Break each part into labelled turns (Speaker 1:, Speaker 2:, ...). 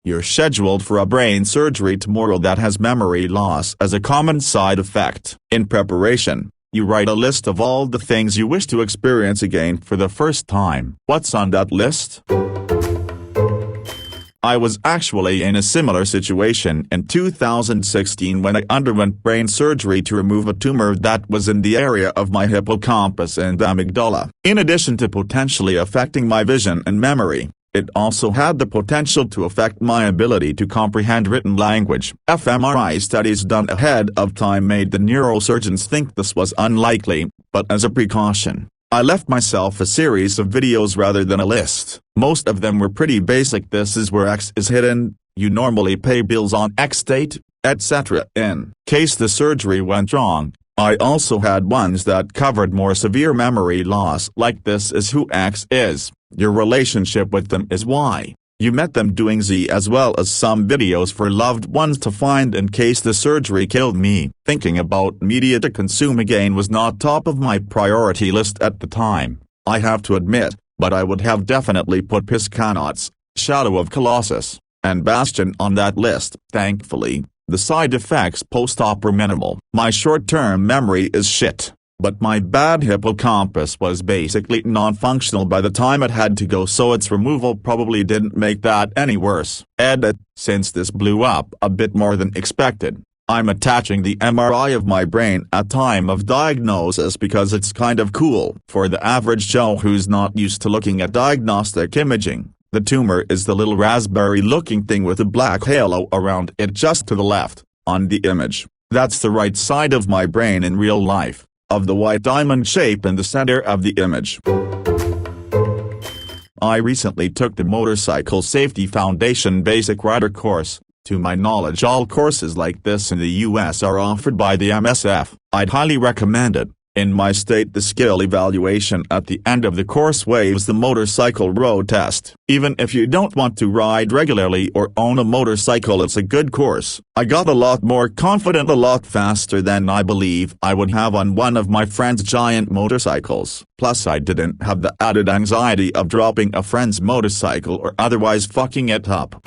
Speaker 1: You're scheduled for a brain surgery tomorrow that has memory loss as a common side effect. In preparation, you write a list of all the things you wish to experience again for the first time. What's on that list? I was actually in a similar situation in 2016 when I underwent brain surgery to remove a tumor that was in the area of my hippocampus and amygdala. In addition to potentially affecting my vision and memory, it also had the potential to affect my ability to comprehend written language. fMRI studies done ahead of time made the neurosurgeons think this was unlikely, but as a precaution, I left myself a series of videos rather than a list. Most of them were pretty basic. This is where X is hidden, you normally pay bills on X date, etc. In case the surgery went wrong, I also had ones that covered more severe memory loss, like this is who X is, your relationship with them is Y, you met them doing Z, as well as some videos for loved ones to find in case the surgery killed me. Thinking about media to consume again was not top of my priority list at the time, I have to admit, but I would have definitely put Piscanauts, Shadow of Colossus, and Bastion on that list. Thankfully, the side effects post-op were minimal. My short-term memory is shit, but my bad hippocampus was basically non-functional by the time it had to go, so its removal probably didn't make that any worse. Edit: since this blew up a bit more than expected, I'm attaching the MRI of my brain at time of diagnosis because it's kind of cool. For the average Joe who's not used to looking at diagnostic imaging, the tumor is the little raspberry-looking thing with a black halo around it just to the left, on the image. That's the right side of my brain in real life, of the white diamond shape in the center of the image. I recently took the Motorcycle Safety Foundation Basic Rider course. To my knowledge, all courses like this in the US are offered by the MSF. I'd highly recommend it. In my state, the skill evaluation at the end of the course waives the motorcycle road test. Even if you don't want to ride regularly or own a motorcycle, it's a good course. I got a lot more confident a lot faster than I believe I would have on one of my friend's giant motorcycles. Plus, I didn't have the added anxiety of dropping a friend's motorcycle or otherwise fucking it up.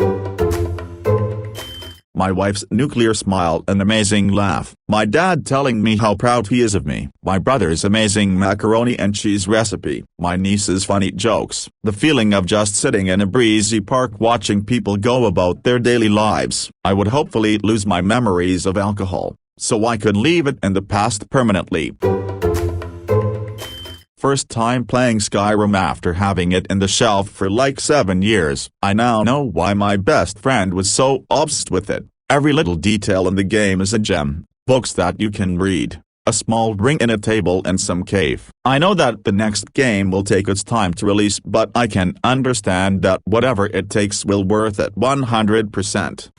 Speaker 1: My wife's nuclear smile and amazing laugh. My dad telling me how proud he is of me. My brother's amazing macaroni and cheese recipe. My niece's funny jokes. The feeling of just sitting in a breezy park watching people go about their daily lives. I would hopefully lose my memories of alcohol, so I could leave it in the past permanently. First time playing Skyrim after having it in the shelf for like 7 years. I now know why my best friend was so obsessed with it. Every little detail in the game is a gem. Books that you can read, a small ring in a table and some cave. I know that the next game will take its time to release, but I can understand that whatever it takes will worth it 100%.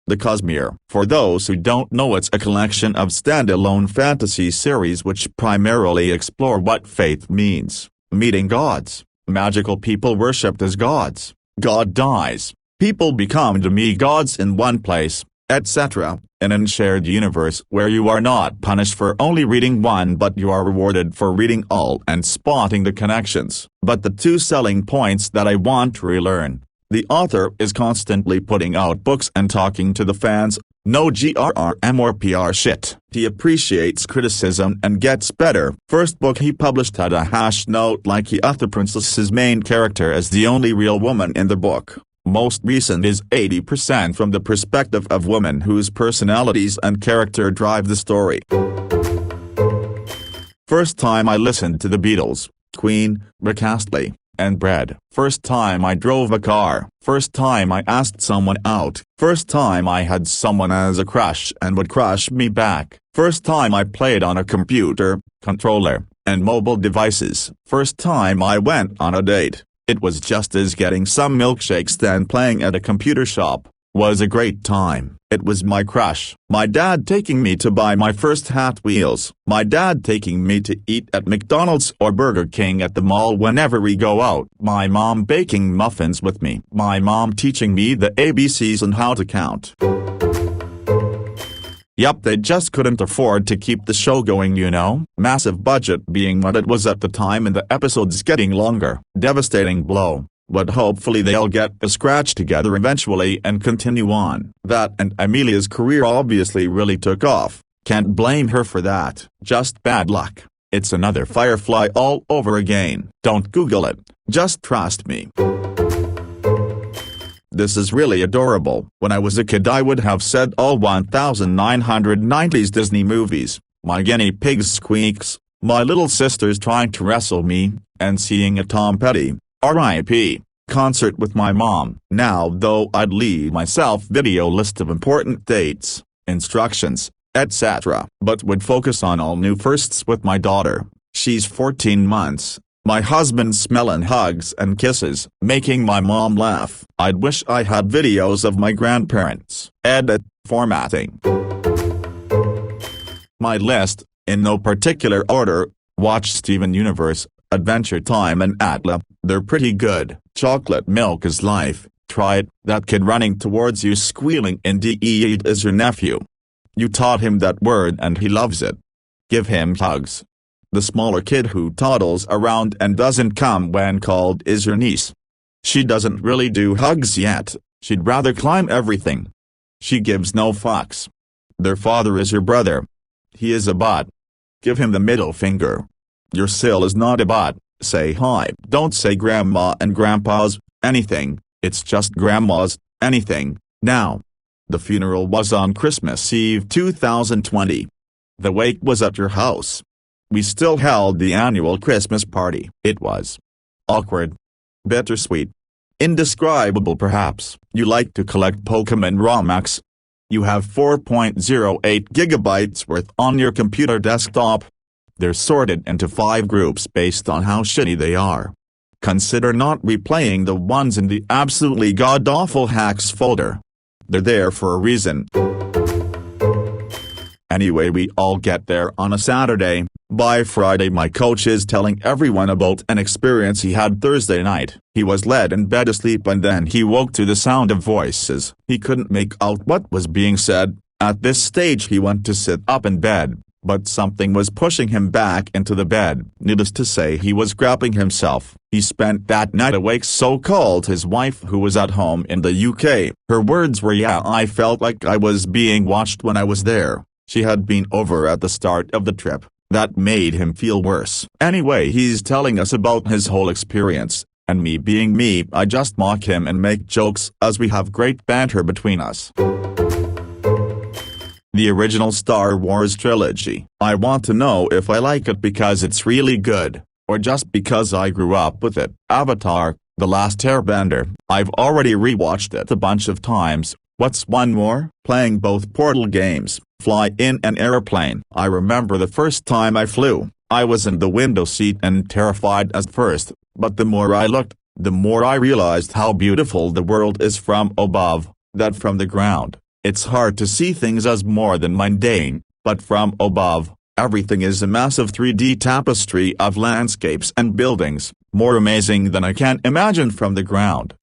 Speaker 1: The Cosmere. For those who don't know, it's a collection of standalone fantasy series which primarily explore what faith means, meeting gods, magical people worshipped as gods, God dies, people become demigods in one place, etc., in a shared universe where you are not punished for only reading one but you are rewarded for reading all and spotting the connections. But the two selling points that I want to relearn. The author is constantly putting out books and talking to the fans, no GRRM or PR shit. He appreciates criticism and gets better. First book he published had a hash note like he the princess's main character as the only real woman in the book. Most recent is 80% from the perspective of women whose personalities and character drive the story. First time I listened to the Beatles, Queen, Rick Astley, and bread. First time I drove a car. First time I asked someone out. First time I had someone as a crush and would crush me back. First time I played on a computer, controller, and mobile devices. First time I went on a date. It was just as getting some milkshakes than playing at a computer shop. Was a great time. It was my crush. My dad taking me to buy my first Hot Wheels. My dad taking me to eat at McDonald's or Burger King at the mall whenever we go out. My mom baking muffins with me. My mom teaching me the ABCs and how to count. Yup, they just couldn't afford to keep the show going, you know. Massive budget being what it was at the time and the episodes getting longer. Devastating blow. but hopefully they'll get the scratch together eventually and continue on. That and Amelia's career obviously really took off. Can't blame her for that. Just bad luck. It's another Firefly all over again. Don't Google it. Just trust me. This is really adorable. When I was a kid I would have said all 1990s Disney movies. My guinea pig's squeaks, my little sister's trying to wrestle me, and seeing a Tom Petty, R.I.P., concert with my mom. Now though I'd leave myself video list of important dates, instructions, etc. but would focus on all new firsts with my daughter. She's 14 months. My husband smelling hugs and kisses, making my mom laugh. I'd wish I had videos of my grandparents. Edit, formatting. My list, in no particular order: watch Steven Universe, Adventure Time and Atla, they're pretty good. Chocolate Milk is Life, try it. That kid running towards you squealing in DE is your nephew. You taught him that word and he loves it. Give him hugs. The smaller kid who toddles around and doesn't come when called is your niece. She doesn't really do hugs yet, she'd rather climb everything. She gives no fucks. Their father is your brother. He is a bot. Give him the middle finger. Your Sil is not a bot, say hi. Don't say grandma and grandpa's, anything, it's just grandma's, anything, now. The funeral was on Christmas Eve 2020. The wake was at your house. We still held the annual Christmas party. It was awkward, bittersweet, indescribable perhaps. You like to collect Pokemon ROMs. You have 4.08 gigabytes worth on your computer desktop. They're sorted into 5 groups based on how shitty they are. Consider not replaying the ones in the absolutely god-awful hacks folder. They're there for a reason. Anyway, we all get there on a Saturday. By Friday my coach is telling everyone about an experience he had Thursday night. He was led in bed asleep and then he woke to the sound of voices. He couldn't make out what was being said. At this stage he went to sit up in bed, but something was pushing him back into the bed. Needless to say he was grabbing himself. He spent that night awake, so called his wife who was at home in the UK. Her words were, "Yeah, I felt like I was being watched when I was there." She had been over at the start of the trip. That made him feel worse. Anyway, he's telling us about his whole experience, and me being me, I just mock him and make jokes as we have great banter between us. The original Star Wars trilogy. I want to know if I like it because it's really good, or just because I grew up with it. Avatar, The Last Airbender. I've already rewatched it a bunch of times. What's one more? Playing both Portal games. Fly in an airplane. I remember the first time I flew. I was in the window seat and terrified at first, but the more I looked, the more I realized how beautiful the world is from above, that from the ground, it's hard to see things as more than mundane, but from above, everything is a massive 3D tapestry of landscapes and buildings, more amazing than I can imagine from the ground.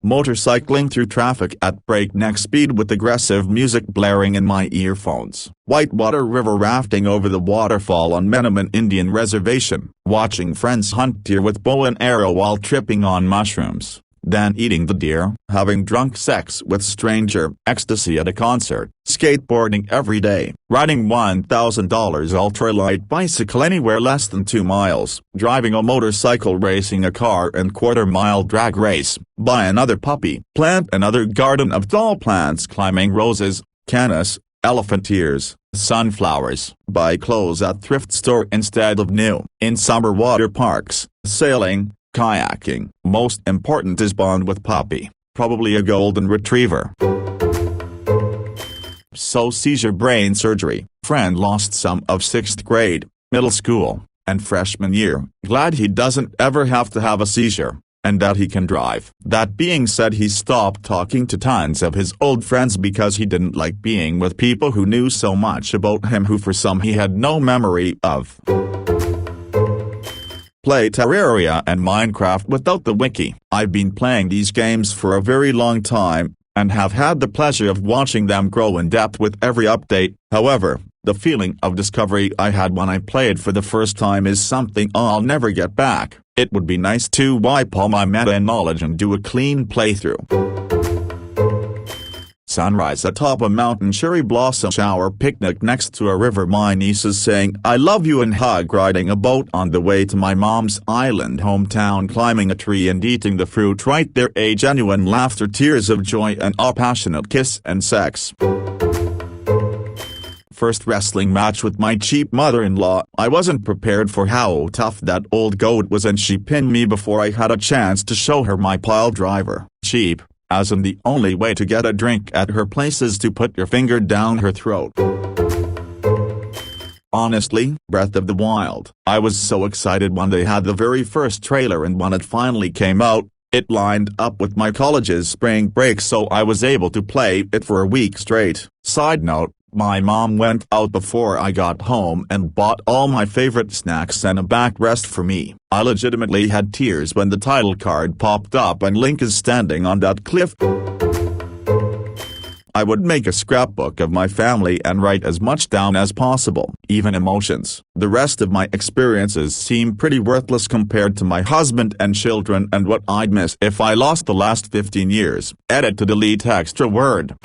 Speaker 1: Motorcycling through traffic at breakneck speed with aggressive music blaring in my earphones. Whitewater river rafting over the waterfall on Meneman Indian Reservation. Watching friends hunt deer with bow and arrow while tripping on mushrooms. Then eating the deer. Having drunk sex with stranger. Ecstasy at a concert. Skateboarding every day. Riding $1,000 ultralight bicycle anywhere less than 2 miles. Driving a motorcycle, racing a car and quarter-mile drag race. Buy another puppy. Plant another garden of tall plants, climbing roses, cannas, elephant ears, sunflowers. Buy clothes at thrift store instead of new. In summer water parks. Sailing. Kayaking. Most important is bond with puppy, probably a golden retriever. So seizure brain surgery. Friend lost some of 6th grade, middle school, and freshman year. Glad he doesn't ever have to have a seizure, and that he can drive. That being said, he stopped talking to tons of his old friends because he didn't like being with people who knew so much about him who for some he had no memory of. Play Terraria and Minecraft without the wiki. I've been playing these games for a very long time, and have had the pleasure of watching them grow in depth with every update. However, The feeling of discovery I had when I played for the first time is something I'll never get back. It would be nice to wipe all my meta-knowledge and do a clean playthrough. Sunrise atop a mountain, cherry blossom shower, picnic next to a river, my nieces saying "I love you" and hug, riding a boat on the way to my mom's island hometown, climbing a tree and eating the fruit right there, a genuine laughter, tears of joy, and a passionate kiss and sex. First wrestling match with my cheap mother-in-law. I wasn't prepared for how tough that old goat was, and she pinned me before I had a chance to show her my pile driver. Cheap, as in the only way to get a drink at her place is to put your finger down her throat. Honestly, Breath of the Wild. I was so excited when they had the very first trailer, and when it finally came out, it lined up with my college's spring break, so I was able to play it for a week straight. Side note, my mom went out before I got home and bought all my favorite snacks and a backrest for me. I legitimately had tears when the title card popped up and Link is standing on that cliff. I would make a scrapbook of my family and write as much down as possible, even emotions. The rest of my experiences seem pretty worthless compared to my husband and children and what I'd miss if I lost the last 15 years. Edit to delete extra word.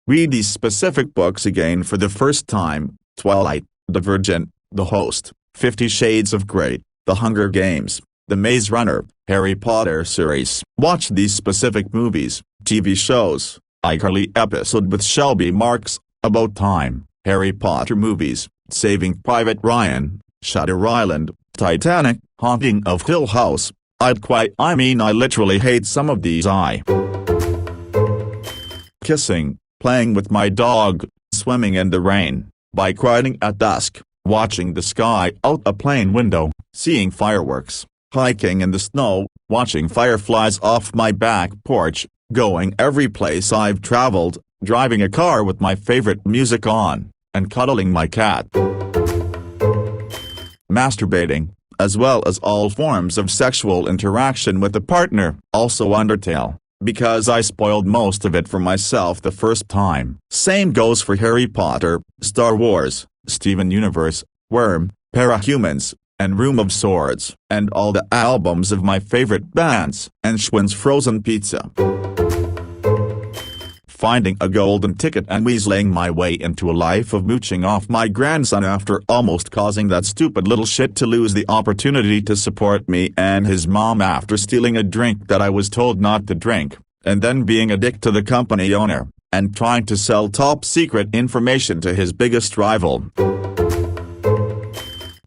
Speaker 1: Read these specific books again for the first time: Twilight, The Virgin, The Host, 50 Shades of Grey, The Hunger Games, The Maze Runner, Harry Potter series. Watch these specific movies, TV shows: iCarly episode with Shelby Marks, About Time, Harry Potter movies, Saving Private Ryan, Shutter Island, Titanic, Haunting of Hill House. I literally hate some of these. Kissing, playing with my dog, swimming in the rain, bike riding at dusk, watching the sky out a plane window, seeing fireworks, hiking in the snow, watching fireflies off my back porch, going every place I've traveled, driving a car with my favorite music on, and cuddling my cat. Masturbating, as well as all forms of sexual interaction with a partner, also Undertale, because I spoiled most of it for myself the first time. Same goes for Harry Potter, Star Wars, Steven Universe, Worm, Parahumans, and Room of Swords, and all the albums of my favorite bands, and Schwann's Frozen Pizza. Finding a golden ticket and weaseling my way into a life of mooching off my grandson after almost causing that stupid little shit to lose the opportunity to support me and his mom after stealing a drink that I was told not to drink, and then being a dick to the company owner, and trying to sell top secret information to his biggest rival.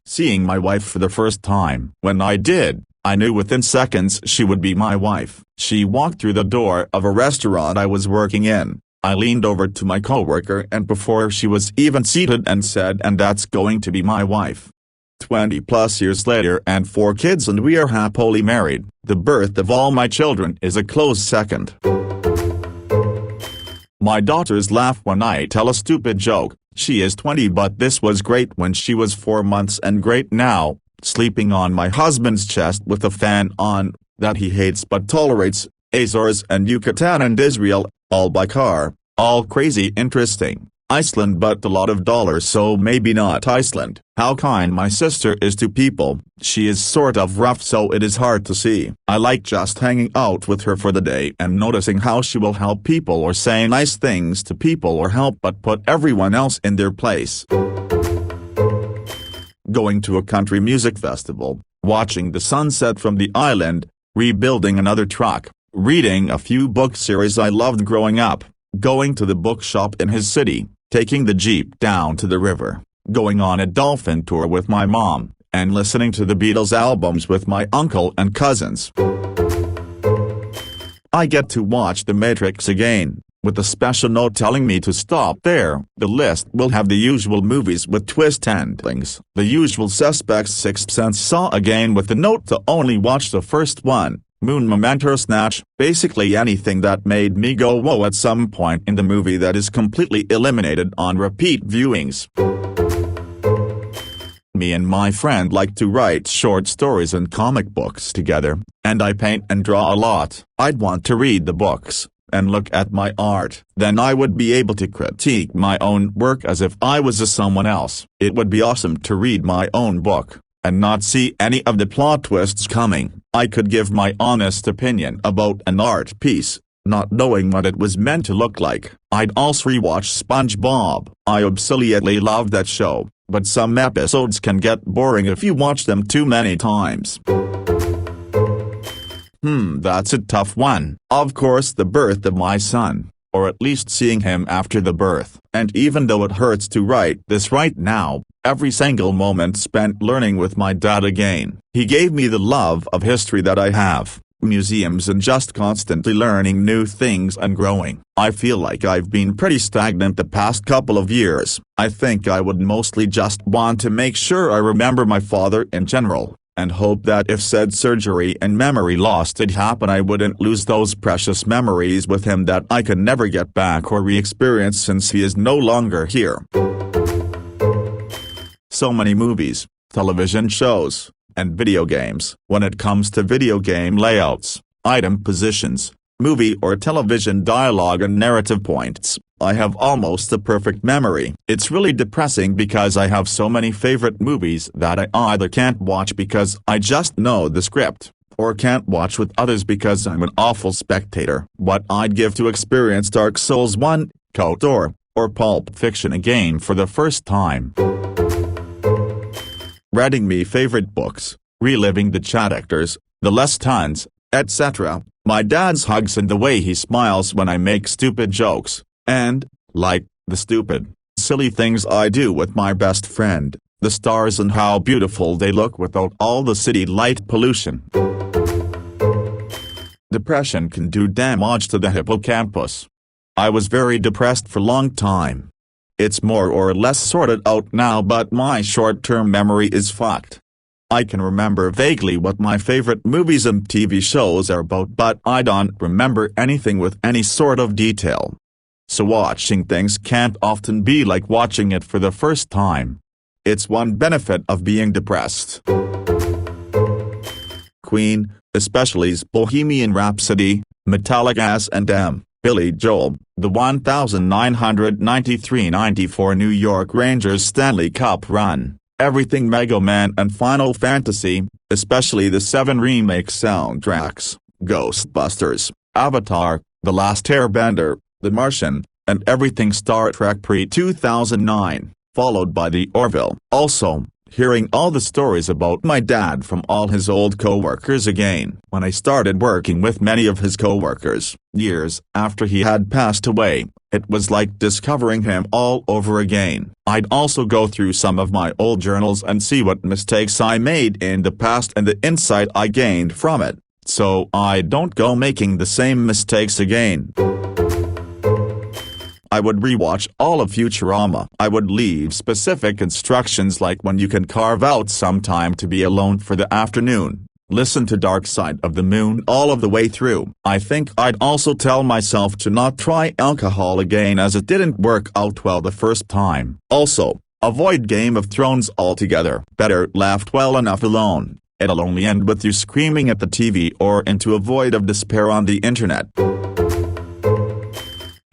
Speaker 1: Seeing my wife for the first time. When I did, I knew within seconds she would be my wife. She walked through the door of a restaurant I was working in. I leaned over to my coworker and before she was even seated and said, "And that's going to be my wife." 20+ years later and 4 kids, and we are happily married. The birth of all my children is a close second. My daughters laugh when I tell a stupid joke. She is 20, but this was great when she was 4 months and great now, sleeping on my husband's chest with a fan on, that he hates but tolerates, Azores and Yucatan and Israel, all by car, all crazy interesting. Iceland, but a lot of dollars, so maybe not Iceland. How kind my sister is to people. She is sort of rough, so it is hard to see. I like just hanging out with her for the day and noticing how she will help people or say nice things to people or help but put everyone else in their place. Going to a country music festival, watching the sunset from the island, rebuilding another truck, reading a few book series I loved growing up, going to the bookshop in his city, taking the Jeep down to the river, going on a dolphin tour with my mom, and listening to the Beatles albums with my uncle and cousins. I get to watch The Matrix again, with a special note telling me to stop there. The list will have the usual movies with twist endings. The Usual Suspects, Sixth Sense, Saw again with the note to only watch the first one. Moon, Memento, Snatch, basically anything that made me go whoa at some point in the movie that is completely eliminated on repeat viewings. Me and my friend like to write short stories and comic books together, and I paint and draw a lot. I'd want to read the books, and look at my art. Then I would be able to critique my own work as if I was someone else. It would be awesome to read my own book and not see any of the plot twists coming. I could give my honest opinion about an art piece, not knowing what it was meant to look like. I'd also rewatch SpongeBob. I absolutely love that show, but some episodes can get boring if you watch them too many times. That's a tough one. Of course, the birth of my son, or at least seeing him after the birth. And even though it hurts to write this right now, every single moment spent learning with my dad again. He gave me the love of history that I have, museums, and just constantly learning new things and growing. I feel like I've been pretty stagnant the past couple of years. I think I would mostly just want to make sure I remember my father in general, and hope that if said surgery and memory loss did happen, I wouldn't lose those precious memories with him that I could never get back or re-experience since he is no longer here. So many movies, television shows, and video games. When it comes to video game layouts, item positions, movie or television dialogue and narrative points, I have almost a perfect memory. It's really depressing because I have so many favorite movies that I either can't watch because I just know the script, or can't watch with others because I'm an awful spectator. What I'd give to experience Dark Souls 1, KOTOR, or Pulp Fiction again for the first time. Reading me favorite books, reliving the characters, the lessons, etc., my dad's hugs and the way he smiles when I make stupid jokes, and, like, the stupid, silly things I do with my best friend, the stars and how beautiful they look without all the city light pollution. Depression can do damage to the hippocampus. I was very depressed for a long time. It's more or less sorted out now, but my short-term memory is fucked. I can remember vaguely what my favorite movies and TV shows are about, but I don't remember anything with any sort of detail. So watching things can't often be like watching it for the first time. It's one benefit of being depressed. Queen, especially Bohemian Rhapsody, Metallica S&M, Billy Joel, the 1993-94 New York Rangers Stanley Cup run, everything Mega Man and Final Fantasy, especially the 7 remake soundtracks, Ghostbusters, Avatar, The Last Airbender, The Martian, and everything Star Trek pre-2009, followed by The Orville. Also, hearing all the stories about my dad from all his old co-workers again. When I started working with many of his co-workers, years after he had passed away, it was like discovering him all over again. I'd also go through some of my old journals and see what mistakes I made in the past and the insight I gained from it, so I don't go making the same mistakes again. I would rewatch all of Futurama. I would leave specific instructions like when you can carve out some time to be alone for the afternoon. Listen to Dark Side of the Moon all of the way through. I think I'd also tell myself to not try alcohol again as it didn't work out well the first time. Also, avoid Game of Thrones altogether. Better laugh well enough alone. It'll only end with you screaming at the TV or into a void of despair on the internet.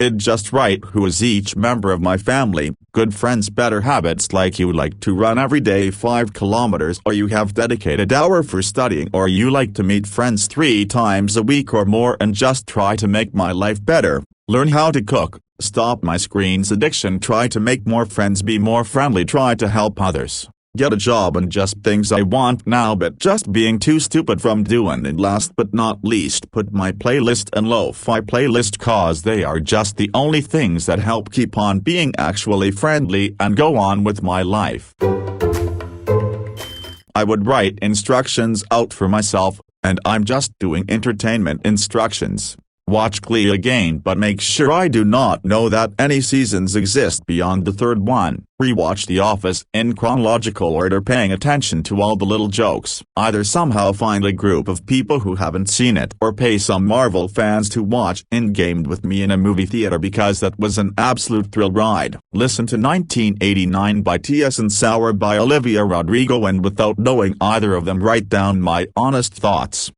Speaker 1: I'd just write who is each member of my family, good friends, better habits like you like to run every day 5 kilometers or you have dedicated hour for studying or you like to meet friends 3 times a week or more and just try to make my life better, learn how to cook, stop my screens addiction, try to make more friends, be more friendly, try to help others, get a job, and just things I want now but just being too stupid from doing. And last but not least, put my playlist and lo-fi playlist cause they are just the only things that help keep on being actually friendly and go on with my life. I would write instructions out for myself, and I'm just doing entertainment instructions. Watch Glee again, but make sure I do not know that any seasons exist beyond the 3rd one. Rewatch The Office in chronological order, paying attention to all the little jokes. Either somehow find a group of people who haven't seen it or pay some Marvel fans to watch Endgame with me in a movie theater because that was an absolute thrill ride. Listen to 1989 by T.S. and Sour by Olivia Rodrigo, and without knowing either of them, write down my honest thoughts.